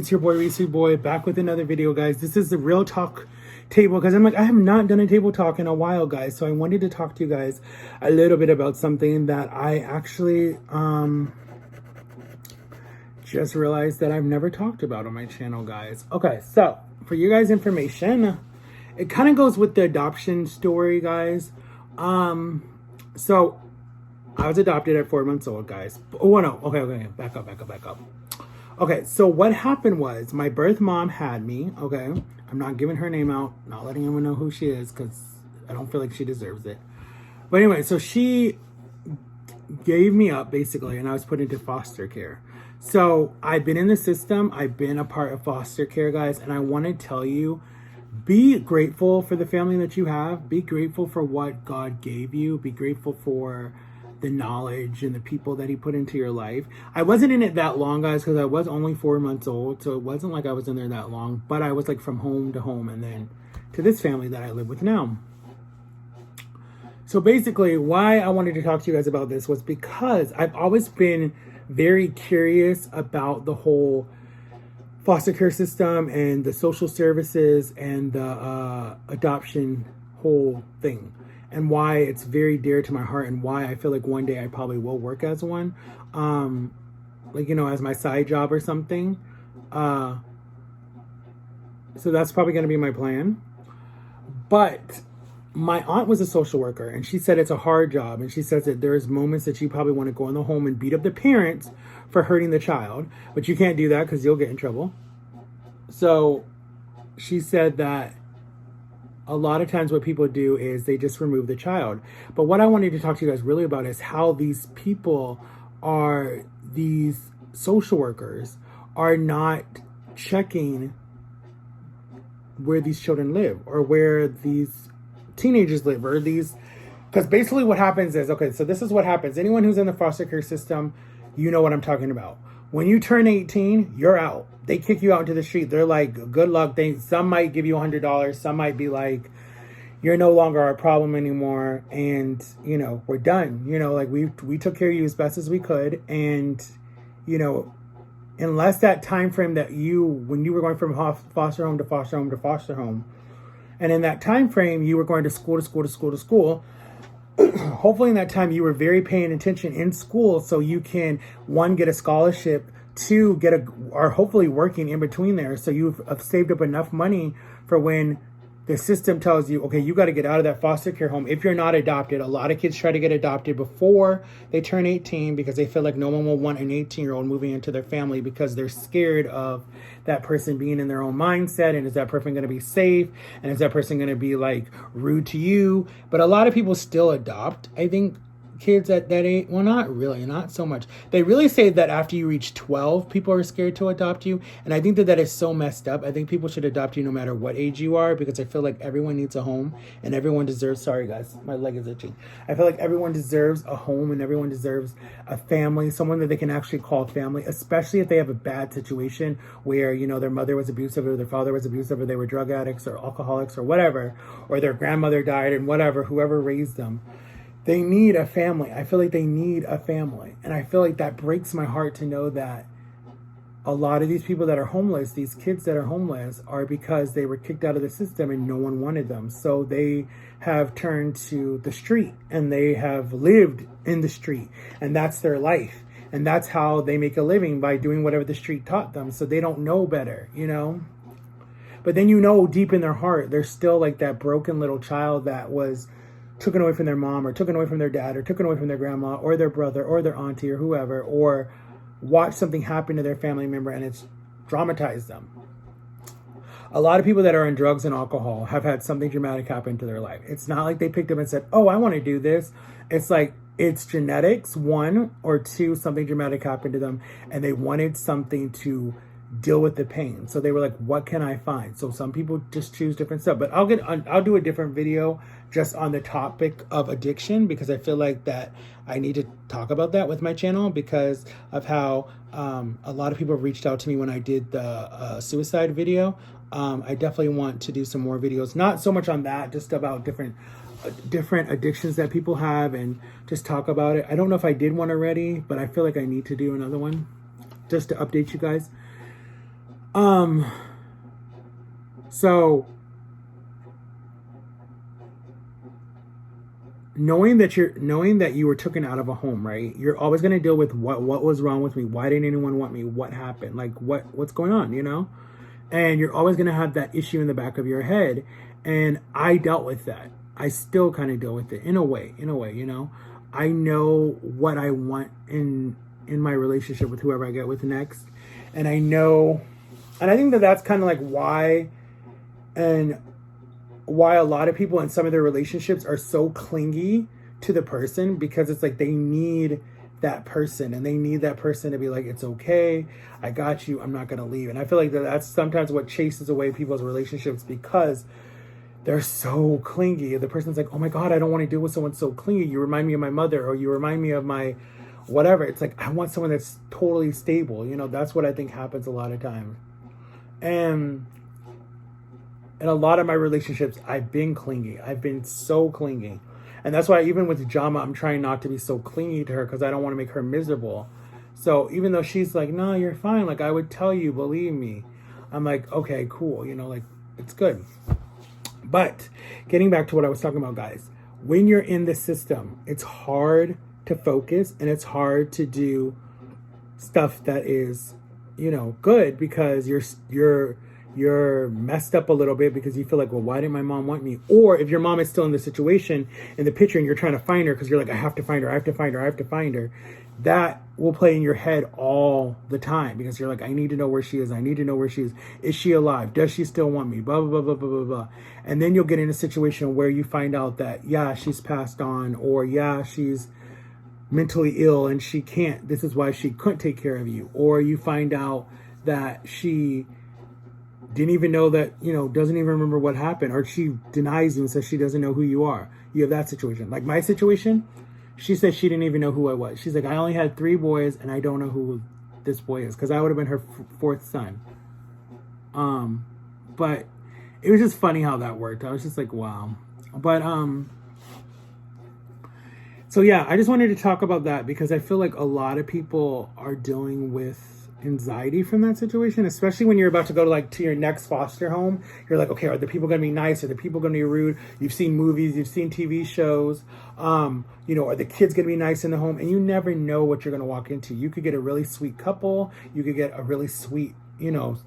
It's your boy Reesie boy back with another video, guys. This is the real talk table because I'm like, I have not done a table talk in a while, guys. So I wanted to talk to you guys a little bit about something that I actually just realized that I've never talked about on my channel, guys. Okay, so for you guys' information, it kind of goes with the adoption story, guys. So I was adopted at 4 months old, guys. Oh no, okay, back up. Okay, so what happened was my birth mom had me, okay? I'm not giving her name out, not letting anyone know who she is because I don't feel like she deserves it. But anyway, so she gave me up basically and I was put into foster care. So I've been in the system, I've been a part of foster care, guys, and I want to tell you, be grateful for the family that you have. Be grateful for what God gave you. Be grateful for the knowledge and the people that he put into your life. I wasn't in it that long, guys, because I was only 4 months old. So it wasn't like I was in there that long, but I was like from home to home and then to this family that I live with now. So basically why I wanted to talk to you guys about this was because I've always been very curious about the whole foster care system and the social services and the adoption whole thing, and why it's very dear to my heart, and why I feel like one day I probably will work as one, like, you know, as my side job or something. So that's probably going to be my plan. But my aunt was a social worker, and she said it's a hard job, and she says that there's moments that you probably want to go in the home and beat up the parents for hurting the child, but you can't do that because you'll get in trouble. So she said that a lot of times what people do is they just remove the child. But what I wanted to talk to you guys really about is how these people are, these social workers are not checking where these children live or where these teenagers live, or these, because basically what happens is, okay, so this is what happens. Anyone who's in the foster care system, you know what I'm talking about. When you turn 18, you're out. They kick you out into the street. They're like, good luck. Some might give you $100. Some might be like, you're no longer our problem anymore. And, you know, we're done. You know, like we took care of you as best as we could. And, you know, unless that time frame that when you were going from foster home to foster home to foster home, and in that time frame, you were going to school to school to school to school, hopefully in that time you were very paying attention in school so you can, one, get a scholarship, two, or hopefully working in between there, so you've saved up enough money for when the system tells you, okay, you got to get out of that foster care home. If you're not adopted, a lot of kids try to get adopted before they turn 18 because they feel like no one will want an 18-year-old moving into their family because they're scared of that person being in their own mindset, and is that person going to be safe, and is that person going to be like rude to you? But a lot of people still adopt, I think, kids at that age. Well, not really, not so much. They really say that after you reach 12, people are scared to adopt you. And I think that is so messed up. I think people should adopt you no matter what age you are, because I feel like everyone needs a home and everyone deserves, sorry guys, my leg is itching. I feel like everyone deserves a home and everyone deserves a family, someone that they can actually call family, especially if they have a bad situation where, you know, their mother was abusive or their father was abusive or they were drug addicts or alcoholics or whatever, or their grandmother died and whatever, whoever raised them. They need a family. I feel like they need a family. And I feel like that breaks my heart to know that a lot of these people that are homeless, these kids that are homeless, are because they were kicked out of the system and no one wanted them. So they have turned to the street and they have lived in the street, and that's their life. And that's how they make a living, by doing whatever the street taught them. So they don't know better, you know? But then, you know, deep in their heart, they're still like that broken little child that was taken away from their mom, or taken away from their dad, or taken away from their grandma or their brother or their auntie or whoever, or watch something happen to their family member and it's traumatized them. A lot of people that are on drugs and alcohol have had something dramatic happen to their life. It's not like they picked up and said, oh, I want to do this. It's like, it's genetics, one, or two, something dramatic happened to them and they wanted something to deal with the pain. So they were like, what can I find? So some people just choose different stuff, but I'll do a different video just on the topic of addiction, because I feel like that I need to talk about that with my channel because of how a lot of people reached out to me when I did the suicide video. I definitely want to do some more videos, not so much on that, just about different addictions that people have and just talk about it. I don't know if I did one already, but I feel like I need to do another one just to update you guys. Um, so knowing that you were taken out of a home, right? You're always going to deal with what was wrong with me. Why didn't anyone want me? What happened? Like what's going on, you know? And you're always going to have that issue in the back of your head. And I dealt with that. I still kind of deal with it in a way, you know. I know what I want in my relationship with whoever I get with next. And I know, and I think that that's kind of like and why a lot of people in some of their relationships are so clingy to the person, because it's like they need that person, and they need that person to be like, it's okay, I got you, I'm not going to leave. And I feel like that's sometimes what chases away people's relationships, because they're so clingy. The person's like, oh my God, I don't want to deal with someone so clingy. You remind me of my mother, or you remind me of my whatever. It's like, I want someone that's totally stable. You know, that's what I think happens a lot of times. And in a lot of my relationships, I've been clingy. I've been so clingy. And that's why even with Jama, I'm trying not to be so clingy to her, because I don't want to make her miserable. So even though she's like, no, you're fine, like I would tell you, believe me, I'm like, okay, cool, you know, like it's good. But getting back to what I was talking about, guys, when you're in the system, it's hard to focus, and it's hard to do stuff that is, you know, good, because you're messed up a little bit, because you feel like, well, why didn't my mom want me? Or if your mom is still in the situation, in the picture, and you're trying to find her because you're like, I have to find her, I have to find her, I have to find her. That will play in your head all the time, because you're like, I need to know where she is. I need to know where she is. Is she alive? Does she still want me? Blah, blah, blah, blah, blah, blah, blah. And then you'll get in a situation where you find out that, yeah, she's passed on, or yeah, she's mentally ill and she can't. This is why she couldn't take care of you. Or you find out that she didn't even know that, you know, doesn't even remember what happened, or she denies you and says she doesn't know who you are. You have that situation. Like my situation, she said she didn't even know who I was. She's like, I only had 3 boys and I don't know who this boy is, because I would have been her 4th son. But it was just funny how that worked. I was just like, wow. But so yeah, I just wanted to talk about that, because I feel like a lot of people are dealing with anxiety from that situation, especially when you're about to go to your next foster home. You're like, okay, are the people going to be nice? Are the people going to be rude? You've seen movies, you've seen TV shows, you know, are the kids going to be nice in the home? And you never know what you're going to walk into. You could get a really sweet couple. You could get a really sweet, you know,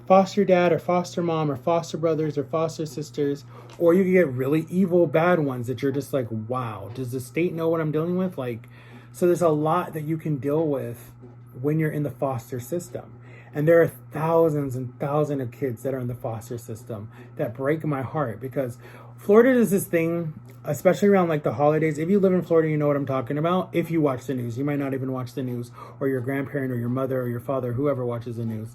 foster dad or foster mom or foster brothers or foster sisters, or you could get really evil, bad ones that you're just like, wow, does the state know what I'm dealing with? Like, so there's a lot that you can deal with when you're in the foster system. And there are thousands and thousands of kids that are in the foster system that break my heart, because Florida does this thing, especially around like the holidays. If you live in Florida, you know what I'm talking about. If you watch the news, you might not even watch the news, or your grandparent or your mother or your father, whoever watches the news,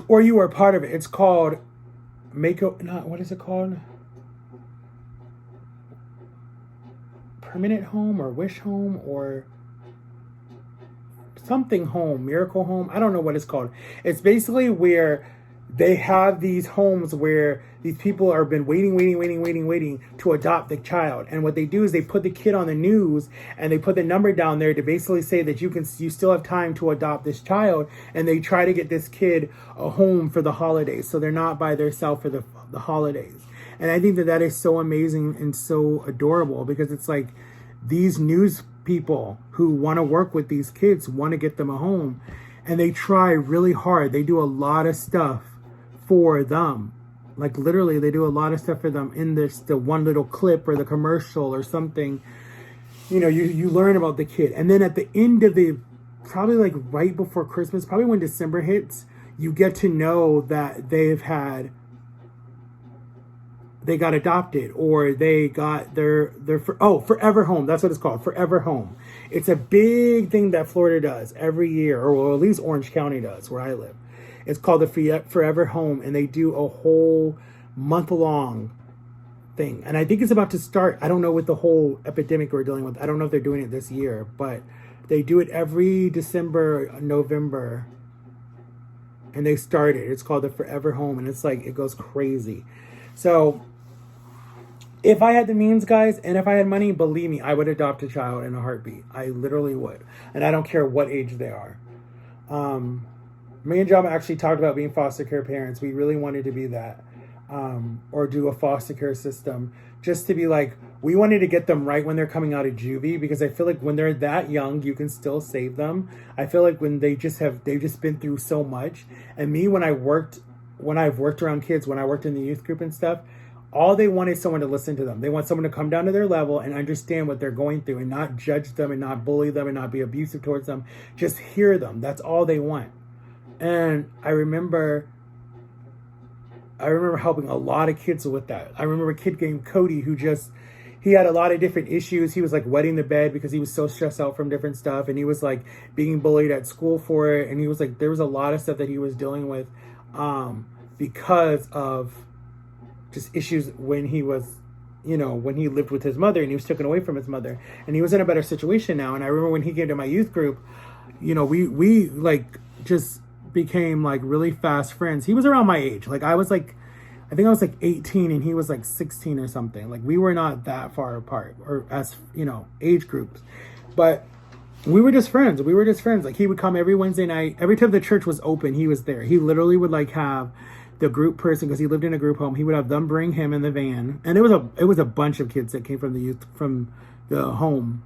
or you are part of it. It's called what is it called? Permanent home, or wish home, or something home, miracle home. I don't know what it's called. It's basically where they have these homes where these people are been waiting to adopt the child. And what they do is they put the kid on the news, and they put the number down there to basically say that you still have time to adopt this child. And they try to get this kid a home for the holidays, so they're not by themselves for the holidays. And I think that is so amazing and so adorable, because it's like these news people who want to work with these kids want to get them a home, and they try really hard. They do a lot of stuff for them. Like literally, they do a lot of stuff for them in the one little clip or the commercial or something. You know, you learn about the kid. And then at the end of probably like right before Christmas, probably when December hits, you get to know that they got adopted, or they got their forever home. That's what it's called, forever home. It's a big thing that Florida does every year, or at least Orange County does, where I live. It's called the forever home, and they do a whole month-long thing. And I think it's about to start. I don't know, with the whole epidemic we're dealing with. I don't know if they're doing it this year, but they do it every December, November, and they start it. It's called the forever home, and it's like, it goes crazy. So if I had the means, guys, and if I had money, believe me, I would adopt a child in a heartbeat. I literally would. And I don't care what age they are. Me and John actually talked about being foster care parents. We really wanted to be that, or do a foster care system, just to be like, we wanted to get them right when they're coming out of juvie, because I feel like when they're that young, you can still save them. I feel like when they've just been through so much. And me, when I've worked around kids, when I worked in the youth group and stuff, all they want is someone to listen to them. They want someone to come down to their level and understand what they're going through, and not judge them and not bully them and not be abusive towards them. Just hear them. That's all they want. And I remember helping a lot of kids with that. I remember a kid named Cody who he had a lot of different issues. He was like wetting the bed because he was so stressed out from different stuff. And he was like being bullied at school for it. And he was like, there was a lot of stuff that he was dealing with because of just issues when he was, when he lived with his mother and he was taken away from his mother. And he was in a better situation now. And I remember when he came to my youth group, we like just became like really fast friends. He was around my age. Like I think I was like 18 and he was like 16 or something. Like we were not that far apart, or as age groups, but we were just friends. Like he would come every Wednesday night. Every time the church was open, he was there. He literally would like have the group person, because he lived in a group home. He would have them bring him in the van, and it was a bunch of kids that came from the home.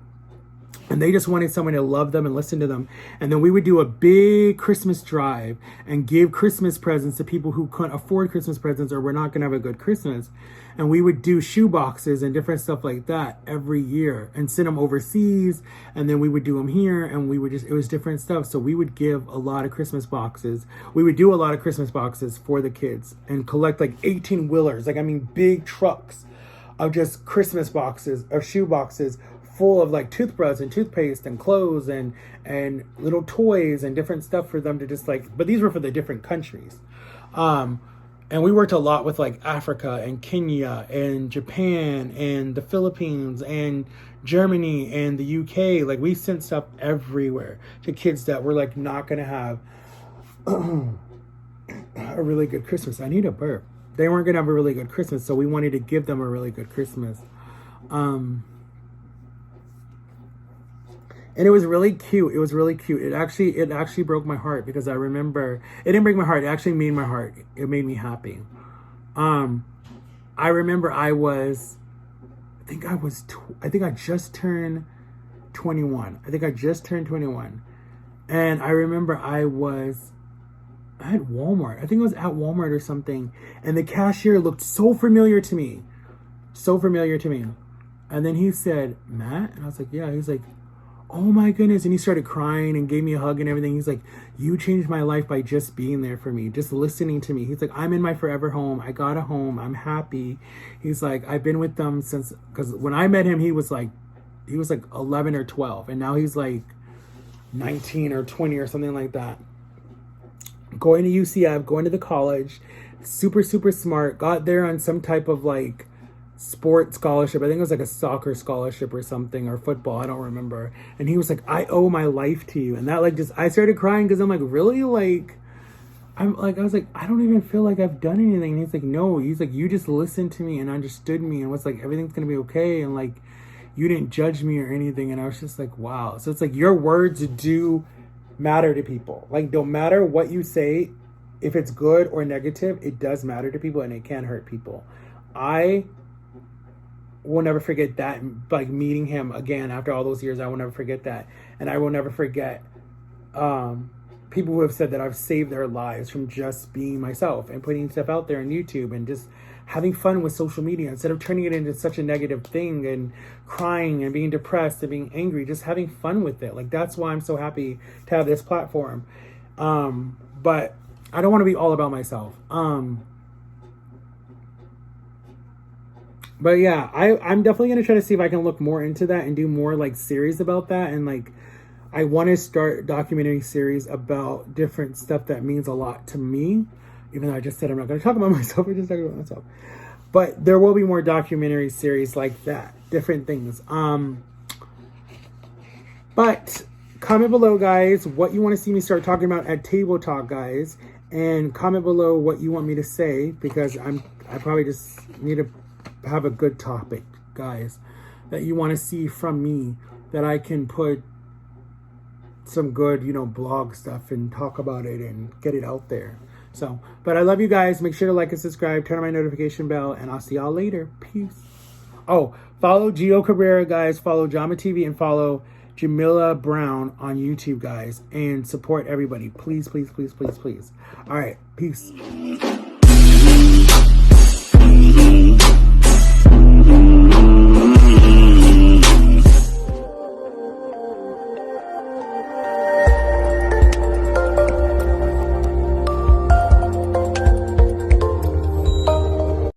And they just wanted someone to love them and listen to them. And then we would do a big Christmas drive and give Christmas presents to people who couldn't afford Christmas presents or were not going to have a good Christmas. And we would do shoe boxes and different stuff like that every year and send them overseas. And then we would do them here, and it was different stuff. So we would give a lot of Christmas boxes. We would do a lot of Christmas boxes for the kids and collect like 18 wheelers. Like, I mean, big trucks of just Christmas boxes or shoe boxes full of like toothbrush and toothpaste and clothes and little toys and different stuff for them to just like, but these were for the different countries. And we worked a lot with like Africa and Kenya and Japan and the Philippines and Germany and the UK. Like we sent stuff everywhere to kids that were like not going to have a really good Christmas. I need a burp. They weren't going to have a really good Christmas, so we wanted to give them a really good Christmas. And it was really cute. It actually broke my heart, because I remember, it didn't break my heart. It actually made my heart. It made me happy. I remember I just turned 21. And I remember I had Walmart. I think I was at Walmart or something. And the cashier looked so familiar to me. And then he said, "Matt?" And I was like, "Yeah." He's like, "Oh my goodness." And he started crying and gave me a hug and everything. He's like, "You changed my life by just being there for me, just listening to me." He's like, "I'm in my forever home. I got a home. I'm happy." He's like, "I've been with them since," because when I met him, he was like 11 or 12. And now he's like 19 or 20 or something like that. Going to UCF, going to the college, super, super smart. Got there on some type of like sport scholarship. I think it was like a soccer scholarship or something, or football. I don't remember. And he was like, "I owe my life to you." And that like I started crying, because I'm like, really? Like, I was like, I don't even feel like I've done anything. And he's like, "No." He's like, "You just listened to me and understood me and was like, everything's going to be okay. And like, you didn't judge me or anything." And I was just like, wow. So it's like, your words do matter to people. Like, no matter what you say, if it's good or negative, it does matter to people, and it can hurt people. I will never forget that, like meeting him again after all those years. I will never forget that. And I will never forget people who have said that I've saved their lives from just being myself and putting stuff out there on YouTube and just having fun with social media instead of turning it into such a negative thing and crying and being depressed and being angry, just having fun with it. Like, that's why I'm so happy to have this platform. But I don't want to be all about myself. But yeah, I'm definitely going to try to see if I can look more into that and do more like series about that. And like, I want to start a documentary series about different stuff that means a lot to me. Even though I just said I'm not going to talk about myself, I'm just talking about myself. But there will be more documentary series like that, different things. But comment below, guys, what you want to see me start talking about at Table Talk, guys. And comment below what you want me to say, because I probably just need to have a good topic, guys, that you want to see from me, that I can put some good, blog stuff and talk about it and get it out there. So, but I love you guys. Make sure to like and subscribe, turn on my notification bell, and I'll see y'all later. Peace. Oh, follow Gio Cabrera, guys. Follow Jama TV and follow Jamila Brown on YouTube, guys. And support everybody. Please, please, please, please, please. All right. Peace.